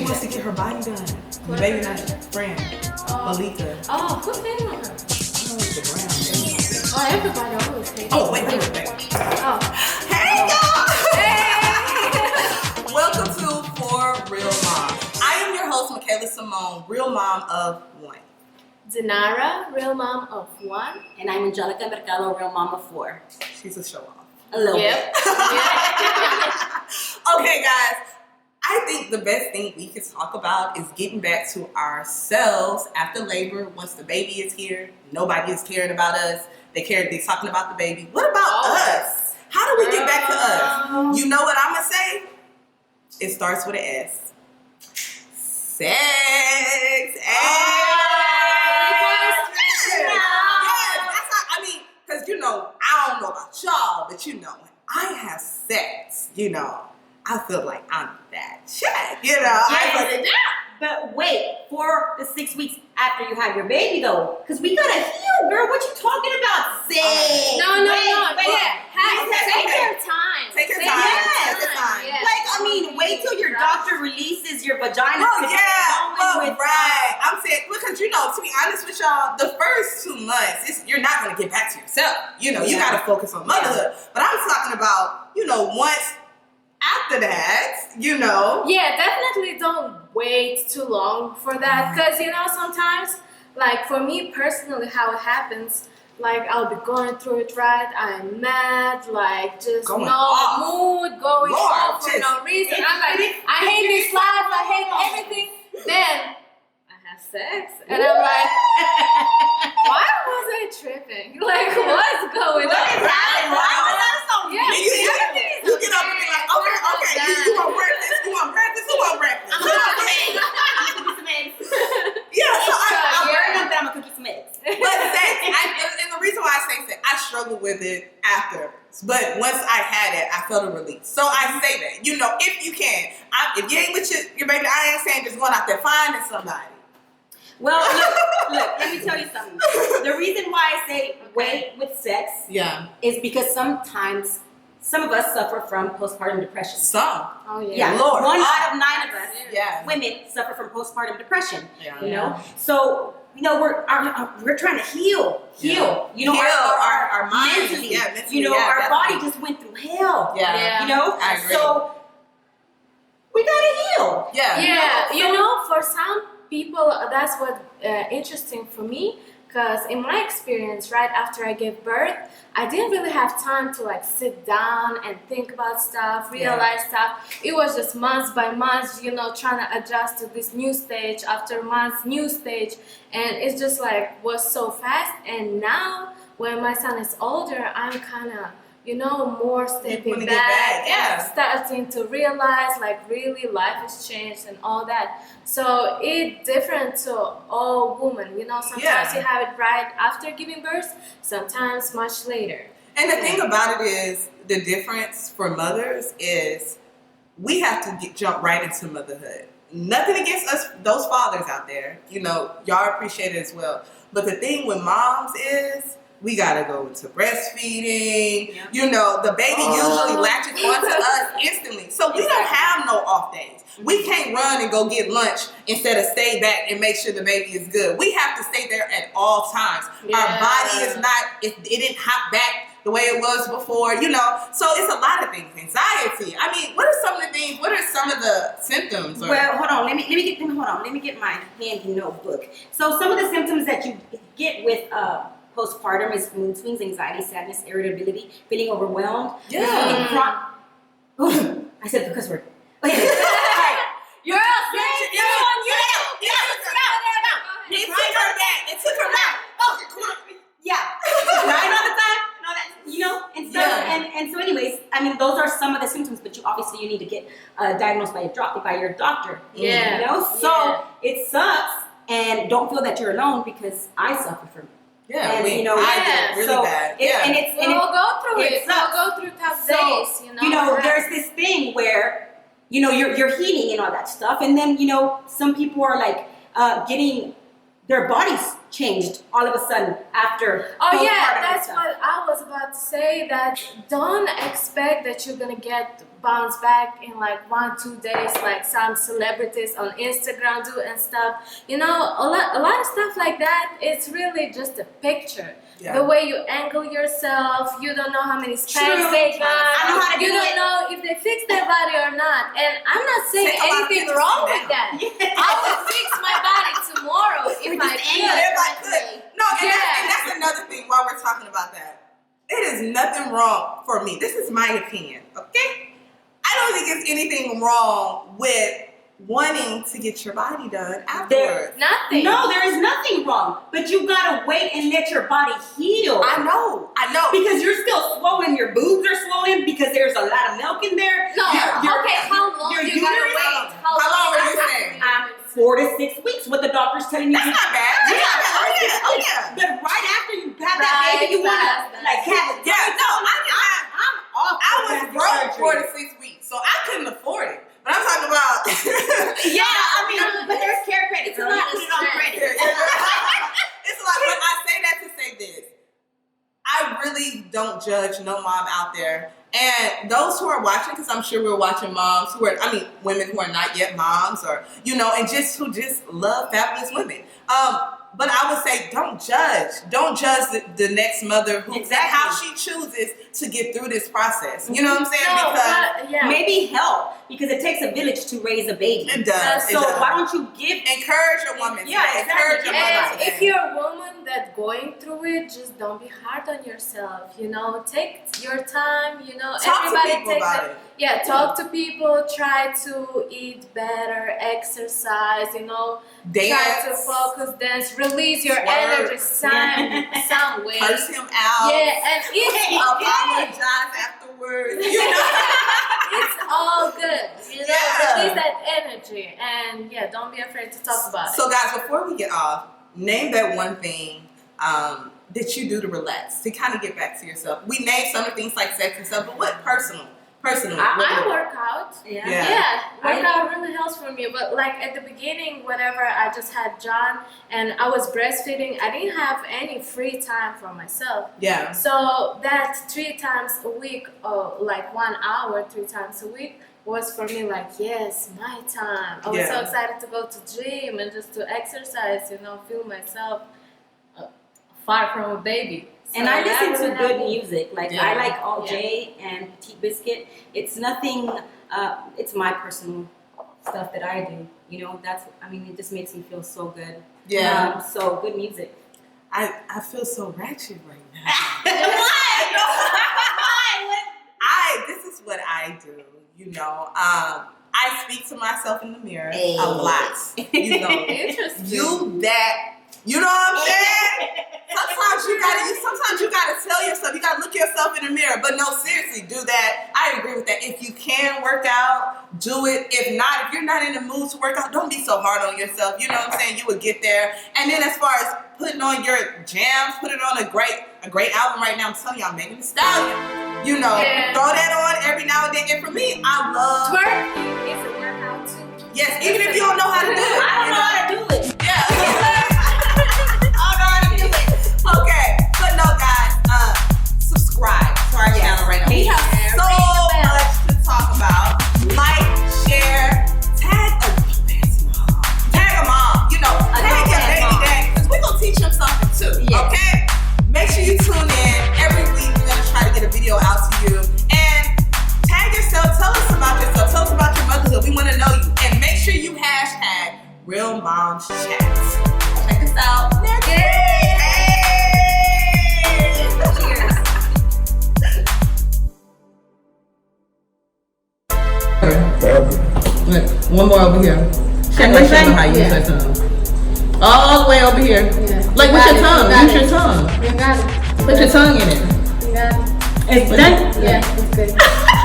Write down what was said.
wants to get her body done. Maybe not friend. Malika. Oh, who's dating her? The ground. Oh, everybody always hates. Oh, wait. Oh. Hey, y'all! Hey! Welcome to For Real Mom. I am your host, Michaela Simone, real mom of one. Dinara, real mom of one. And I'm Angelica Mercado, real mom of 4. She's a show off. A little bit. Okay, guys. I think the best thing we can talk about is getting back to ourselves after labor. Once the baby is here, nobody is caring about us. They're talking about the baby. What about us? How do we get back to us? You know what I'm going to say? It starts with an S. Sex. Because, I don't know about y'all, but when I have sex, I feel like I'm that chick, But wait, 4 to 6 weeks after you have your baby, though, because we gotta heal, girl. What you talking about? Sex? No. Wait. Take your time. Take your time. Yes. Take your time. Yes. Wait till your doctor releases your vagina. Right. I'm saying, because, to be honest with y'all, the first 2 months, you're not going to get back to yourself. You got to focus on motherhood. But I'm talking about, once after that, Yeah, definitely don't wait too long for that. Because, sometimes, like for me personally, how it happens, like I'll be going through it, right? I'm mad, like just going no off. mood, going Lord, off for no reason. I'm like, I hate this life, I hate everything. Then I have sex, and I'm like, why was I tripping? Like, what's going on? Why was that so Yeah, You get up and be like, okay, you want breakfast? You want breakfast? Who want breakfast? I'm gonna cook some eggs. Yeah, so I'm worried about that. I'm gonna cook you some eggs. But sex, and the reason why I say sex, I struggled with it after. But once I had it, I felt a release. So I say that, if you can. If you ain't with your baby, I ain't saying just going out there finding somebody. Well, look, let me tell you something. The reason why I say wait with sex is because sometimes some of us suffer from postpartum depression. Some. Oh Yeah, Lord. 1 out of 9 of us women suffer from postpartum depression. Yeah. So we're trying to heal. Heal our minds. mentally. Mentally. Our Definitely. body just went through hell. Yeah. I agree. So we gotta heal. Yeah, for some people, that's what interesting for me. Because in my experience, right after I gave birth, I didn't really have time to sit down and think about stuff, realize stuff. It was just months by months, trying to adjust to this new stage after months, new stage. And it's just was so fast. And now when my son is older, I'm kind of, more stepping back and starting to realize really life has changed and all that. So it's different to all women. Sometimes you have it right after giving birth, sometimes much later. And the thing about it is, the difference for mothers is we have to jump right into motherhood. Nothing against us, those fathers out there. Y'all appreciate it as well. But the thing with moms is, we gotta go into breastfeeding. The baby usually latches onto us instantly. So we don't have no off days. We can't run and go get lunch instead of stay back and make sure the baby is good. We have to stay there at all times. Yeah. Our body is not, it didn't hop back the way it was before, So it's a lot of things. Anxiety. What are some of the things, what are some of the symptoms? Well, hold on. Let me get my handy notebook. So some of the symptoms that you get with postpartum is mood swings, anxiety, sadness, irritability, feeling overwhelmed. Yeah. I said the cuss word. Okay. Girl, It took her back. Okay, come on. Yeah. Right all the time. And so anyways, those are some of the symptoms, but you need to get diagnosed by your doctor. Yeah. So it sucks, and don't feel that you're alone, because I suffer from it. Yeah, and I did really bad. We'll go through it. Sucks. We'll go through tough days. There's this thing where you're healing and all that stuff, and then some people are getting their bodies changed all of a sudden after. Oh yeah, postpartum that's stuff. what I was about to say. That don't expect that you're gonna get bounce back in like 1-2 days, like some celebrities on Instagram do and stuff. You know, a lot of stuff like that. It's really just a picture. Yeah. The way you angle yourself, you don't know how many True. specs they got. I know how to You do don't it. know if they fix their body or not. And I'm not saying Take a lot of anything pictures wrong down. with that. Yeah. I would fix my body tomorrow if We I just could. angle If I could. No, and Yeah. that's another thing while we're talking about that. It is nothing wrong for me. This is my opinion, okay? I don't think it's anything wrong with wanting to get your body done afterwards. Nothing. No, there is nothing wrong, but you gotta wait and let your body heal. I know. Because you're still swollen, your boobs are swollen because there's a lot of milk in there. No, Your- okay, how long your you gotta uterus- wait? How long were you does that saying? happen? 4 to 6 weeks, what the doctor's telling you. That's not bad. That's not bad. Oh, yeah. Oh, yeah. But right after you have that baby, you wanna Right. like have it. Yeah, no, I'm off. I was plastic broke surgery. 4 to 6 weeks, so I couldn't afford it. But I'm talking about. Yeah, I mean, but there's care credit. It's a girl. lot You of put it on stress. credit. It's like, but I say that to say this. I really don't judge no mom out there. And those who are watching, because I'm sure we're watching moms women who are not yet moms, or, and who just love fabulous women. But I would say, don't judge. Don't judge the next mother how she chooses to get through this process. You know what I'm saying? No, Because but, yeah. Maybe help, because it takes a village to raise a baby. it does. So it does. why don't you give? Encourage your woman. Yeah, today. Encourage your exactly. mother. And today. if you're a woman that's going through it, just don't be hard on yourself. Take your time. Talk to Everybody people takes about it. it. Yeah, talk to people. Try to eat better, exercise. Dance. Try to focus, dance, release your Twerk. energy some way. Curse him out. Yeah, and it's Apologize afterwards. it's all good. Yeah. Release that energy, and don't be afraid to talk about it. So, guys, before we get off, name that one thing that you do to relax, to kind of get back to yourself. We named some of the things like sex and stuff, but what personally? I work out. Yeah. Yeah. Workout really helps for me. But like at the beginning, whenever I just had John and I was breastfeeding, I didn't have any free time for myself. Yeah. So that 3 times a week, or like 1 hour 3 times a week, was for me like, yes, my time. I was so excited to go to gym and just to exercise, feel myself far from a baby. So And I that listen to really good helped me. music. Like Yeah. I like All J and Petite Biscuit. It's nothing. It's my personal stuff that I do. It just makes me feel so good. Yeah. So good music. I feel so ratchet right now. Why? This is what I do, I speak to myself in the mirror Hey. a lot. Interesting. You know what I'm saying? Sometimes you gotta tell yourself, you gotta look yourself in the mirror. But no, seriously, do that. I agree with that. If you can work out, do it. If not, if you're not in the mood to work out, don't be so hard on yourself. You know what I'm saying? You would get there. And then as far as putting on your jams, putting on a great album right now, I'm telling y'all, Megan Thee Stallion. Throw that on every now and then. And for me, I love Twerking is a workout too. Yes, even if you don't know how to do it. I don't know how to do it. Yeah. Okay, but no, guys, subscribe to our channel right now. We have so much to talk about. Like, share, tag a mom. Tag a mom. Tag your baby dad, because we're gonna teach them something too. Yes. Okay? Make sure you tune in every week. We're gonna try to get a video out to you. And tag yourself, tell us about yourself, tell us about your motherhood. We wanna know you. And make sure you hashtag Real Moms Chats. Check us out next week. One more over here. Show them how you use your tongue. All the way over here. Yeah. Like with your tongue. Use your tongue. You got it. Put your tongue in it. You got it. It's done. Yeah, it's good.